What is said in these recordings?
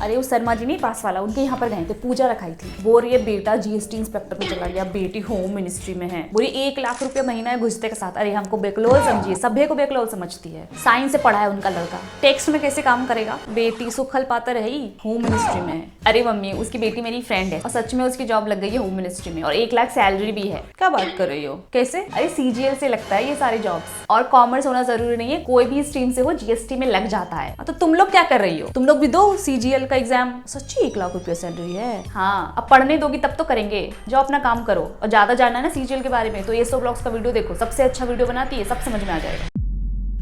अरे वो शर्मा जी नहीं पास वाला, उनके यहाँ पर गए थे, पूजा रखाई थी। बोल रही है बेटा जीएसटी इंस्पेक्टर में चला गया, बेटी होम मिनिस्ट्री में है। बोली 1 लाख रुपया महीना है घुसते के साथ। अरे हमको बेकलोल समझिए, सभ्य को बेकलोल समझती है। साइंस से पढ़ा है उनका लड़का, टैक्स में कैसे काम करेगा? बेटी सुखल पातर है ही, होम मिनिस्ट्री में है। अरे मम्मी उसकी बेटी मेरी फ्रेंड है और सच में उसकी जॉब लग गई है होम मिनिस्ट्री में और 1 लाख सैलरी भी है। क्या बात कर रही हो? कैसे? अरे सीजीएल से लगता है ये सारे जॉब्स। और कॉमर्स होना जरूरी नहीं है, कोई भी स्ट्रीम से हो जीएसटी में लग जाता है। तो तुम लोग क्या कर रही हो? तुम लोग भी दो सीजीएल का एग्जाम। सच्ची 1 लाख रुपया सैलरी है? हाँ, अब पढ़ने दोगी तब तो करेंगे। जो अपना काम करो, और ज्यादा जानना है ना सीजीएल के बारे में तो ये 100 ब्लॉग्स का वीडियो देखो, सबसे अच्छा वीडियो बनाती है, सब समझ में आ जाएगा।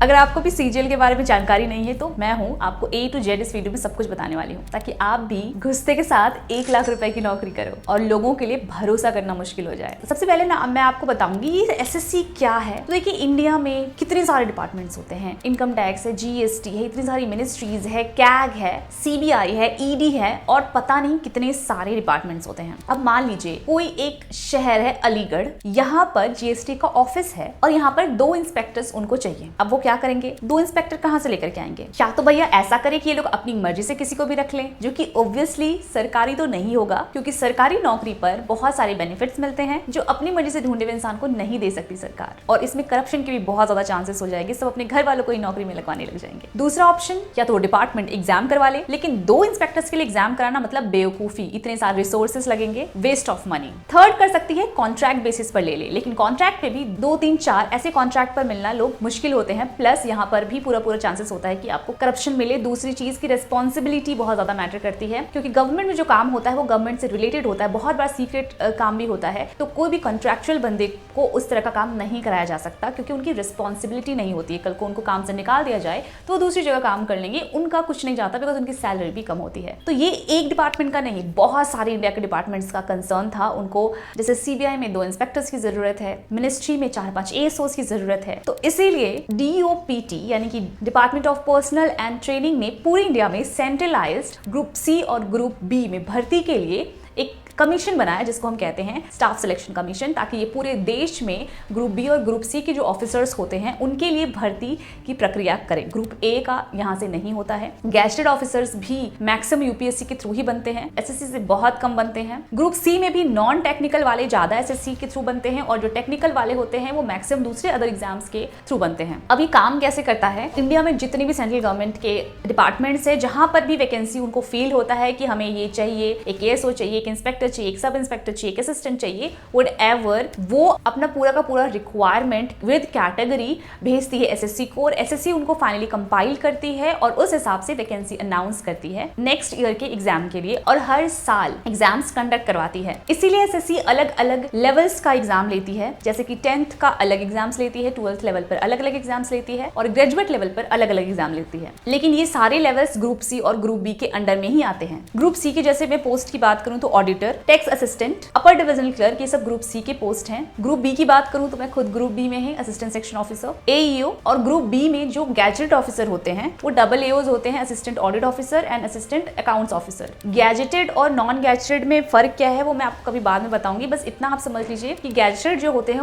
अगर आपको भी सीजीएल के बारे में जानकारी नहीं है तो मैं हूँ आपको A to Z इस वीडियो में सब कुछ बताने वाली हूँ, ताकि आप भी घुसते के साथ 1 लाख रुपए की नौकरी करो और लोगों के लिए भरोसा करना मुश्किल हो जाए। सबसे पहले ना मैं आपको बताऊंगी ये एसएससी क्या है। तो देखिए इंडिया में कितने सारे डिपार्टमेंट्स होते हैं, इनकम टैक्स है, जीएसटी है, इतनी सारी मिनिस्ट्रीज है, कैग है, सीबीआई है, ईडी है और पता नहीं कितने सारे डिपार्टमेंट्स होते हैं। अब मान लीजिए कोई एक शहर है अलीगढ़, यहाँ पर जीएसटी का ऑफिस है और यहाँ पर 2 इंस्पेक्टर्स उनको चाहिए। अब वो क्या करेंगे? 2 इंस्पेक्टर कहां से लेकर के आएंगे? या तो भैया ऐसा करे कि ये लोग अपनी मर्जी से किसी को भी रख लें, जो कि ऑब्वियसली सरकारी तो नहीं होगा, क्योंकि सरकारी नौकरी पर बहुत सारे बेनिफिट्स मिलते हैं जो अपनी मर्जी से ढूंढे हुए इंसान को नहीं दे सकती सरकार, और इसमें करप्शन की भी बहुत ज्यादा चांसेस हो जाएगी। सब अपने घर वालों को ही नौकरी में लगवाने लग जाएंगे। दूसरा ऑप्शन, या तो वो डिपार्टमेंट एग्जाम करवा ले, लेकिन 2 इंस्पेक्टर्स के लिए एग्जाम कराना मतलब बेवकूफी, इतने सारे रिसोर्सेस लगेंगे, वेस्ट ऑफ मनी। थर्ड कर सकती है कॉन्ट्रैक्ट बेसिस पर ले ले, लेकिन कॉन्ट्रैक्ट पे भी 2, 3, 4 ऐसे कॉन्ट्रैक्ट पर मिलना लोग मुश्किल होते हैं। प्लस यहाँ पर भी पूरा चांसेस होता है कि आपको करप्शन मिले। दूसरी चीज की रिस्पॉन्सिबिलिटी बहुत ज्यादा मैटर करती है, क्योंकि गवर्नमेंट में जो काम होता है वो गवर्नमेंट से रिलेटेड होता है, बहुत बार सीक्रेट काम भी होता है। तो कोई भी कॉन्ट्रैक्चुअल बंदे को उस तरह का काम नहीं कराया जा सकता, क्योंकि उनकी रिस्पॉन्सिबिलिटी नहीं होती है। कल को उनको काम से निकाल दिया जाए तो दूसरी जगह काम कर लेंगे, उनका कुछ नहीं जाता, बिकॉज उनकी सैलरी भी कम होती है। तो ये एक डिपार्टमेंट का नहीं, बहुत सारे इंडिया के डिपार्टमेंट्स का कंसर्न था उनको। जैसे सीबीआई में 2 इंस्पेक्टर्स की जरूरत है, मिनिस्ट्री में 4-5 एएसओस की जरूरत है। तो इसीलिए डीओपीटी यानी कि department of personal and training ने पूरी इंडिया में सेंट्रलाइज्ड ग्रुप सी और ग्रुप बी में भर्ती के लिए एक कमीशन बनाया, जिसको हम कहते हैं स्टाफ सिलेक्शन कमीशन, ताकि ये पूरे देश में ग्रुप बी और ग्रुप सी के जो ऑफिसर्स होते हैं उनके लिए भर्ती की प्रक्रिया करें। ग्रुप ए का यहाँ से नहीं होता है। गैजेटेड ऑफिसर्स भी मैक्सिमम यूपीएससी के थ्रू ही बनते हैं, एसएससी से बहुत कम बनते हैं। ग्रुप सी में भी नॉन टेक्निकल वाले ज्यादा एसएससी के थ्रू बनते हैं, और जो टेक्निकल वाले होते हैं वो मैक्सिमम दूसरे अदर एग्जाम्स के थ्रू बनते हैं। अब ये काम कैसे करता है? इंडिया में जितनी भी सेंट्रल गवर्नमेंट के डिपार्टमेंट्स है, जहां पर भी वैकेंसी उनको फील होता है कि हमें ये चाहिए, एक एएसओ चाहिए, एक इंस्पेक्टर चाहिए, एक सब इंस्पेक्टर चाहिए, एक असिस्टेंट चाहिए, व्हाटएवर, वो अपना पूरा का पूरा रिक्वायरमेंट विद कैटेगरी भेजती है एसएससी को, और एसएससी उनको फाइनली कंपाइल करती है और उस हिसाब से वैकेंसी अनाउंस करती है नेक्स्ट ईयर के एग्जाम के लिए, और हर साल एग्जाम्स कंडक्ट करवाती है। इसीलिए एसएससी अलग अलग लेवल्स का एग्जाम लेती है, जैसे कि 10th का अलग एग्जाम्स लेती है, 12th लेवल पर अलग अलग एग्जाम्स लेती है, और ग्रेजुएट लेवल पर अलग अलग एग्जाम लेती है। लेकिन ये सारे लेवल्स ग्रुप सी और ग्रुप बी के अंडर में ही आते हैं। ग्रुप सी के जैसे मैं पोस्ट की बात करूं तो ऑडिटर, टैक्स असिस्टेंट, अपर डिविजनल क्लर्क, ये सब ग्रुप सी के पोस्ट हैं। ग्रुप बी की बात करूं तो मैं खुद ग्रुप बी में है, असिस्टेंट सेक्शन ऑफिसर, एईओ, और ग्रुप बी में जो गैजेटेड ऑफिसर होते हैं वो डबल एओज होते हैं, assistant audit officer and assistant accounts officer. Gazetted और नॉन गैजेटेड में फर्क क्या है वो मैं आपको कभी बाद में बताऊंगी, बस इतना आप समझ लीजिए कि गैजेटेड जो होते हैं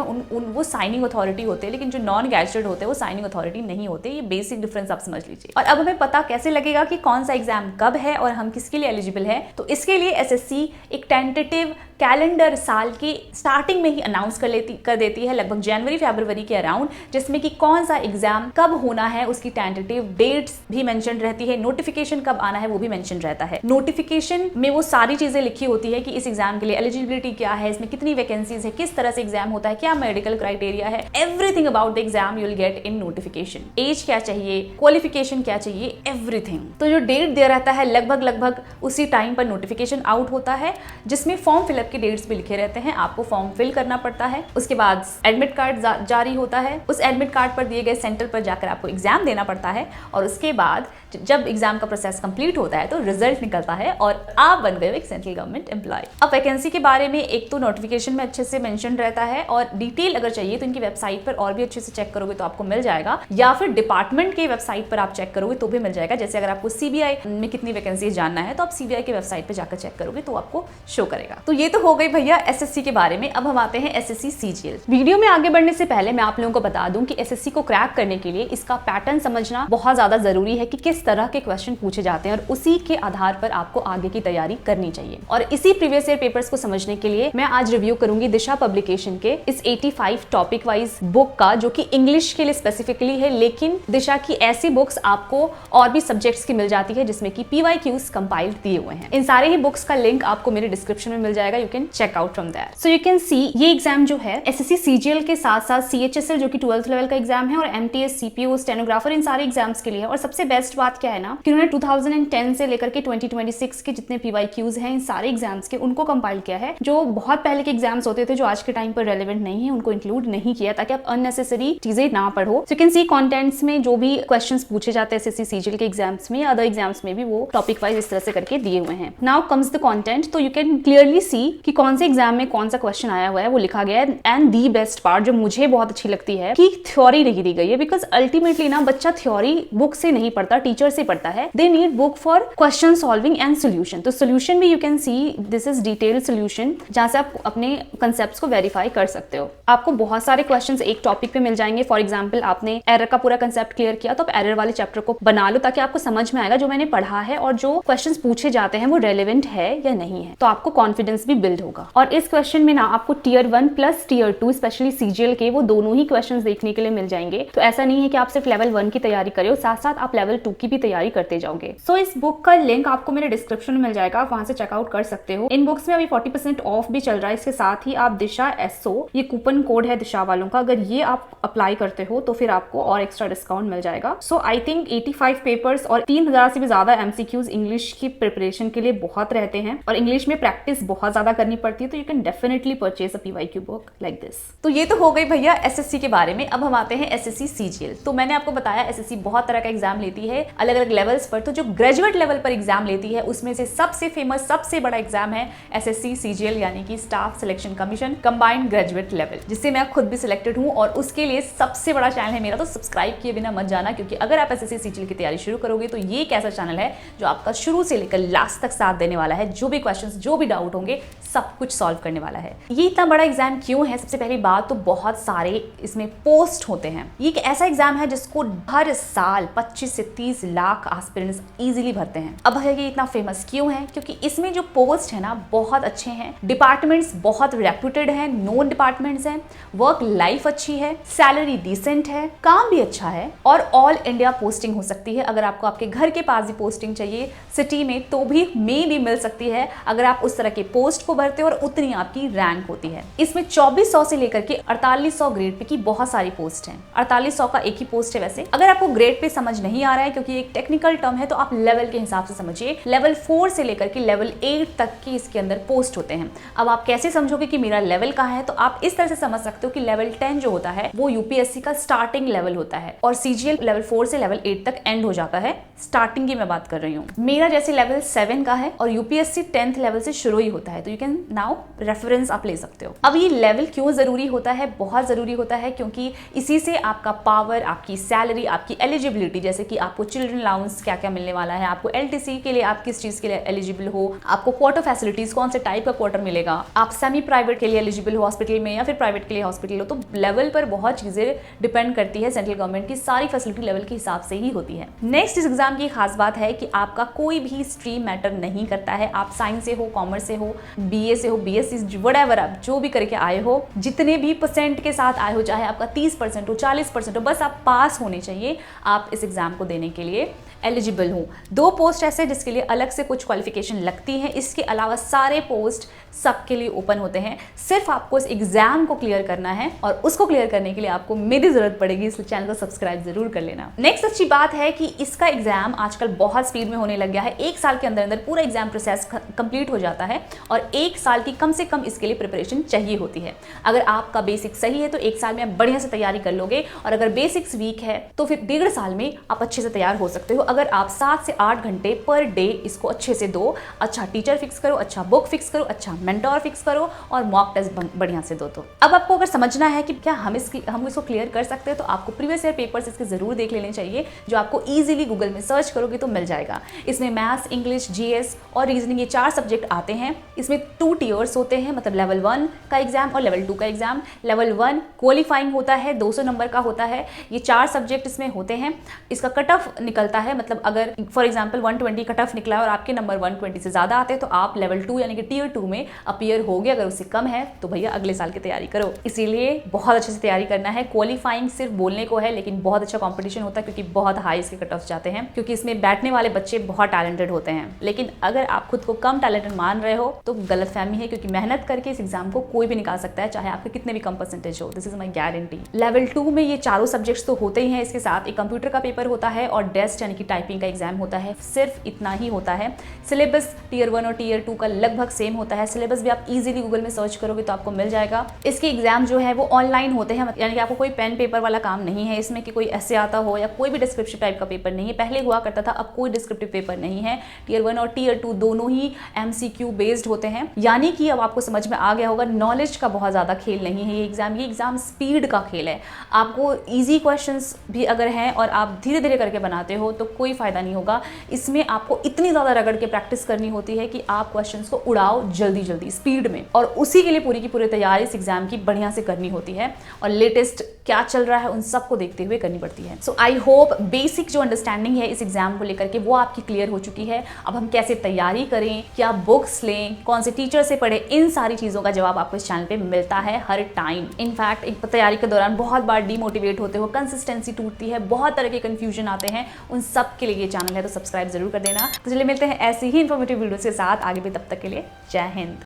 वो साइनिंग अथॉरिटी होते हैं, लेकिन जो नॉन गैजेटेड होते हैं वो साइनिंग अथॉरिटी नहीं होते। ये बेसिक डिफरेंस आप समझ लीजिए। और अब हमें पता कैसे लगेगा कि कौन सा एग्जाम कब है और हम किसके लिए एलिजिबल है? तो इसके लिए एसएससी एक टेंटेटिव कैलेंडर साल की स्टार्टिंग में ही अनाउंस कर देती है, लगभग जनवरी-फरवरी के अराउंड, जिसमें कि कौन सा एग्जाम कब होना है उसकी टेंटेटिव डेट्स भी मेंशन रहती है, नोटिफिकेशन कब आना है वो भी मेंशन रहता है। नोटिफिकेशन में वो सारी चीजें लिखी होती है कि इस एग्जाम के लिए एलिजिबिलिटी क्या है, इसमें कितनी वैकेंसीज है, किस तरह से एग्जाम होता है, क्या मेडिकल क्राइटेरिया है, everything about the exam you will get in notification. Age क्या चाहिए, क्वालिफिकेशन क्या चाहिए, एवरीथिंग। तो जो डेट दिया रहता है लगभग उसी टाइम पर नोटिफिकेशन आउट होता है, जिसमें फॉर्म फिलअप के डेट्स भी लिखे रहते हैं, आपको फॉर्म फिल करना पड़ता है। उसके बाद एडमिट कार्ड जारी होता है, उस एडमिट कार्ड पर दिए गए सेंटर पर जाकर आपको एग्जाम देना पड़ता है, और उसके बाद जब एग्जाम का प्रोसेस कंप्लीट होता है तो रिजल्ट निकलता है और आप बन गए एक सेंट्रल गवर्नमेंट एम्प्लॉय। अब वैकेंसी के बारे में एक तो नोटिफिकेशन में अच्छे से मेंशन रहता है, और डिटेल अगर चाहिए तो इनकी वेबसाइट पर और भी अच्छे से चेक करोगे तो आपको मिल जाएगा, या फिर डिपार्टमेंट के वेबसाइट पर आप चेक करोगे तो भी मिल जाएगा। जैसे अगर आपको सीबीआई में कितनी वैकेंसी जानना है तो आप सीबीआई की वेबसाइट पर जाकर चेक करोगे तो आपको शो करेगा। तो ये तो हो गई भैया एसएससी के बारे में। अब हम आते हैं एसएससी सीजीएल। वीडियो में आगे बढ़ने से पहले मैं आप लोगों को बता दूं कि एसएससी को क्रैक करने के लिए इसका पैटर्न समझना बहुत ज्यादा जरूरी है कि किस किस तरह के क्वेश्चन पूछे जाते हैं और उसी के आधार पर आपको आगे की तैयारी करनी चाहिए। और इसी प्रीवियस ईयर पेपर्स को समझने के लिए मैं आज रिव्यू करूंगी दिशा पब्लिकेशन के इस 85 टॉपिक वाइज बुक का, जो कि इंग्लिश के लिए स्पेसिफिकली है, लेकिन दिशा की ऐसी बुक्स आपको और भी सब्जेक्ट्स की मिल जाती है जिसमें कि PYQs कंपाइल्ड दिए हुए हैं। इन सारे ही बुक्स का लिंक आपको मेरे डिस्क्रिप्शन में मिल जाएगा, you can check out from there. So you can see ये एग्जाम जो है SSC CGL के साथ साथ CHSL जो कि 12th लेवल का एग्जाम है, और MTS CPO स्टेनोग्राफर, इन सारे एग्जाम्स के लिए है। और सबसे बेस्ट बात क्या है ना कि उन्होंने 2010 से लेकर के 2026 के जितने PYQs हैं इन सारे एग्जाम्स के, उनको कंपाइल किया है। जो बहुत पहले के एग्जाम्स होते थे जो आज के टाइम पर रेलेवेंट नहीं है, उनको इंक्लूड नहीं किया ताकि आप अननेसेसरी चीजें ना पढ़ो। सो यू कैन सी कंटेंट्स में जो भी क्वेश्चंस पूछे जाते हैं SSC CGL के एग्जाम्स में, अदर एग्जाम्स में भी वो टॉपिक वाइज इस तरह से करके दिए हुए हैं। Now comes the content. तो यू कैन क्लियरली सी कि कौन से एग्जाम में कौन सा क्वेश्चन आया हुआ है, वो लिखा गया है। एंड दी बेस्ट पार्ट जो मुझे बहुत अच्छी लगती है कि थ्योरी नहीं दी गई है, बिकॉज अल्टीमेटली ना बच्चा थ्योरी बुक से नहीं पढ़ता, टीचर से पढ़ता है। They need book for question solving and solution. तो सोल्यूशन भी you can see this is detailed solution, जहां से आप अपने कंसेप्ट्स को वेरीफाई कर सकते हो। आपको बहुत सारे क्वेश्चंस एक टॉपिक पे मिल जाएंगे। फॉर एग्जांपल आपने एरर का पूरा कंसेप्ट क्लियर किया तो आप एरर वाले चैप्टर को बना लो ताकि आपको समझ में आएगा जो मैंने पढ़ा है और जो क्वेश्चंस पूछे जाते हैं वो रेलेवेंट है या नहीं है। तो आपको कॉन्फिडेंस भी बिल्ड होगा। और इस क्वेश्चन में ना आपको tier 1 plus tier 2 specially CGL के वो दोनों ही क्वेश्चंस देखने के लिए मिल जाएंगे। तो ऐसा नहीं है कि आप सिर्फ लेवल 1 की तैयारी करें, साथ साथ आप लेवल 2 की भी तैयारी करते जाओगे। सो इस बुक का लिंक आपको मेरे डिस्क्रिप्शन में मिल जाएगा, वहां से चेकआउट कर सकते हो। इन बुक्स में अभी 40% ऑफ भी चल रहा है। इसके साथ ही आप दिशा SO, ये कूपन कोड है दिशा वालों का, अगर ये आप अप्लाई करते हो तो फिर आपको और एक्स्ट्रा डिस्काउंट मिल जाएगा। सो आई थिंक 85 पेपर्स और 3000 से भी ज्यादा MCQs इंग्लिश की प्रिपरेशन के लिए बहुत रहते हैं और इंग्लिश में प्रैक्टिस बहुत ज्यादा करनी पड़ती है। तो you can definitely purchase a PYQ book like this. तो ये तो हो गई भैया SSC के बारे में। अब हम आते हैं SSC CGL। तो मैंने आपको बताया SSC बहुत तरह का एग्जाम लेती है अलग अलग लेवल्स पर। तो जो ग्रेजुएट लेवल पर एग्जाम लेती है उसमें से सबसे फेमस, सबसे बड़ा एग्जाम है SSC CGL, यानी कि staff selection commission combined graduate level, जिससे मैं खुद भी सिलेक्टेड हूं। और उसके लिए सबसे बड़ा चैनल है मेरा, तो सब्सक्राइब किए बिना मत जाना, क्योंकि अगर आप SSC CGL की तैयारी शुरू करोगे तो ये एक ऐसा चैनल है जो आपका शुरू से लेकर लास्ट तक साथ देने वाला है। जो भी क्वेश्चंस, जो भी डाउट होंगे, सब कुछ सॉल्व करने वाला है। ये इतना बड़ा एग्जाम क्यों है? सबसे पहली बात तो बहुत सारे इसमें पोस्ट होते हैं। ये एक ऐसा एग्जाम है जिसको हर साल 25 से 30 लाख एस्पिरेंट्स इजीली भरते हैं। अब ये इतना फेमस क्यों है? क्योंकि इसमें जो पोस्ट है ना बहुत अच्छे हैं, डिपार्टमेंट्स बहुत रेप्यूटेड हैं, नोन डिपार्टमेंट्स हैं, वर्क लाइफ अच्छी है, सैलरी डिसेंट है, काम भी अच्छा है, और ऑल इंडिया पोस्टिंग हो सकती है। अगर आपको आपके घर के पास ही पोस्टिंग चाहिए सिटी में तो भी मिल सकती है, अगर आप उस तरह के पोस्ट को भरते हो और उतनी आपकी रैंक होती है। इसमें 2400 से लेकर के 4800 ग्रेड पे की बहुत सारी पोस्ट हैं। 4800 का एक ही पोस्ट है वैसे। अगर आपको ग्रेड पे समझ नहीं आ रहा है क्योंकि एक टेक्निकल टर्म है, तो आप लेवल के हिसाब से समझिए। लेवल 4 से लेकर के लेवल 8 तक की इसके अंदर पोस्ट होते हैं। अब आप कैसे समझोगे कि मेरा लेवल कहाँ है? तो आप इस तरह से समझ सकते हो कि लेवल 10 जो होता है वो UPSC का स्टार्टिंग लेवल होता है और CGL लेवल 4 से लेवल 8 तक एंड हो जाता है। स्टार्टिंग की मैं बात कर रही हूँ। मेरा जैसे लेवल 7 का है और UPSC 10th लेवल से शुरू ही होता है। तो यू कैन नाउ रेफरेंस आप ले सकते हो। अब ये लेवल क्यों जरूरी होता है? बहुत जरूरी होता है क्योंकि इसी से आपका पावर, आपकी सैलरी, आपकी एलिजिबिलिटी, जैसे कि आपको चिल्ड्रन अलाउंस क्या क्या मिलने वाला है, आपको LTC के लिए आप किस चीज के लिए एलिजिबल हो, आपको क्वार्टर फैसिलिटीज कौन से टाइप का क्वार्टर मिलेगा, आप सेमी प्राइवेट के लिए एलिजिबल हो हॉस्पिटल में या फिर प्राइवेट के लिए हॉस्पिटल हो। तो लेवल पर बहुत चीजें डिपेंड करती है। सेंट्रल गवर्नमेंट की सारी फैसिलिटी लेवल के हिसाब से ही होती है। नेक्स्ट इस एग्जाम की खास बात है कि आपका कोई भी स्ट्रीम मैटर नहीं करता है। आप साइंस से हो, कॉमर्स से हो, BA से हो, BSc, व्हाटएवर आप जो भी करके आए हो, जितने भी परसेंट के साथ आए हो, चाहे आपका 30% हो, 40% हो, बस आप पास होने चाहिए आप इस एग्जाम को देने के लिए एलिजिबल हूँ। 2 पोस्ट ऐसे जिसके लिए अलग से कुछ क्वालिफिकेशन लगती है। इसके अलावा सारे पोस्ट सबके लिए ओपन होते हैं। सिर्फ आपको इस एग्जाम को क्लियर करना है और उसको क्लियर करने के लिए आपको मेरी जरूरत पड़ेगी, इसलिए चैनल को सब्सक्राइब जरूर कर लेना। नेक्स्ट अच्छी बात है कि इसका एग्जाम आजकल बहुत स्पीड में होने लग गया है। 1 साल के अंदर अंदर पूरा एग्जाम प्रोसेस कंप्लीट हो जाता है और 1 साल की कम से कम इसके लिए प्रिपरेशन चाहिए होती है। अगर आपका बेसिक सही है तो 1 साल में आप बढ़िया से तैयारी कर लोगे, और अगर बेसिक्स वीक है तो फिर 1.5 साल में आप अच्छे से तैयार हो सकते हो। अगर आप 7 से 8 घंटे पर डे इसको अच्छे से दो, अच्छा टीचर फिक्स करो, अच्छा बुक फिक्स करो, अच्छा मेंटोर फिक्स करो और मॉक टेस्ट बढ़िया से दो। तो अब आपको अगर समझना है कि क्या हम इसको क्लियर कर सकते हैं, तो आपको प्रीवियस ईयर पेपर्स इसके जरूर देख लेने चाहिए, जो आपको इजीली गूगल में सर्च करोगे तो मिल जाएगा। इसमें मैथ्स, इंग्लिश, GS और रीजनिंग, ये 4 सब्जेक्ट आते हैं। इसमें 2 टियर्स होते हैं, मतलब लेवल 1 का एग्जाम और लेवल 2 का एग्जाम। लेवल 1 क्वालिफाइंग होता है, 200 नंबर का होता है। ये 4 सब्जेक्ट इसमें होते हैं। इसका कट ऑफ निकलता है, मतलब अगर फॉर एग्जाम्पल 120 कट ऑफ निकला है और आपके नंबर 120 से ज्यादा आते हैं तो आप लेवल 2 यानी कि टियर 2 में अपीयर होगे। अगर उससे कम है तो भैया अगले साल की तैयारी करो। इसीलिए बहुत अच्छे से तैयारी करना है। क्वालिफाइंग सिर्फ बोलने को है, लेकिन बहुत अच्छा कंपटीशन होता है क्योंकि बहुत हाई इसके कट ऑफ जाते हैं, क्योंकि इसमें बैठने वाले बच्चे बहुत टैलेंटेड होते हैं। लेकिन अगर आप खुद को कम टैलेंटेड मान रहे हो तो गलतफहमी है, क्योंकि मेहनत करके इस एग्जाम को कोई भी निकाल सकता है, चाहे आपके कितने भी कम परसेंटेज हो। This is my guarantee. Level 2 में ये चारों सब्जेक्ट्स तो होते ही हैं, इसके साथ एक कंप्यूटर का पेपर होता है और टेस्ट यानी कि टाइपिंग का एग्जाम होता है। सिर्फ इतना ही होता है। सिलेबस टियर 1 और टियर 2 का लगभग सेम होता है। सिलेबस भी आप इजीली गूगल में सर्च करोगे तो आपको मिल जाएगा। इसके एग्जाम जो है वो ऑनलाइन होते हैं, यानी कि आपको कोई पेन पेपर वाला काम नहीं है इसमें कि कोई ऐसे आता हो या कोई भी डिस्क्रिप्टिव टाइप का पेपर नहीं है। पहले हुआ करता था, अब कोई डिस्क्रिप्टिव पेपर नहीं है। टियर 1 और टियर 2 दोनों ही MCQ बेस्ड होते हैं, यानी कि अब आपको समझ में आ गया होगा नॉलेज का बहुत ज़्यादा खेल नहीं है ये एग्जाम स्पीड का खेल है। आपको ईजी क्वेश्चंस भी अगर हैं और आप धीरे धीरे करके बनाते हो तो कोई फायदा नहीं होगा। इसमें आपको इतनी ज़्यादा रगड़ के प्रैक्टिस करनी होती है कि आप क्वेश्चंस को उड़ाओ जल्दी जल्दी स्पीड में, और उसी के लिए पूरी की पूरी तैयारी इस एग्जाम की बढ़िया से करनी होती है और लेटेस्ट क्या चल रहा है उन सबको देखते हुए करनी पड़ती है। सो आई होप बेसिक जो अंडरस्टैंडिंग है इस एग्जाम को लेकर के वो आपकी क्लियर हो चुकी है। अब हम कैसे तैयारी करें, क्या बुक्स लें, कौन से टीचर से पढ़े, इन सारी चीज़ों का जवाब आपको इस चैनल पे मिलता है हर टाइम। इनफैक्ट एक तैयारी के दौरान बहुत बार डीमोटिवेट होते हो, कंसिस्टेंसी टूटती है, बहुत तरह के कंफ्यूजन आते हैं, उन सब के लिए ये चैनल है, तो सब्सक्राइब जरूर कर देना। तो चलिए मिलते हैं ऐसी ही इन्फॉर्मेटिव वीडियोस के साथ आगे भी, तब तक के लिए जय हिंद।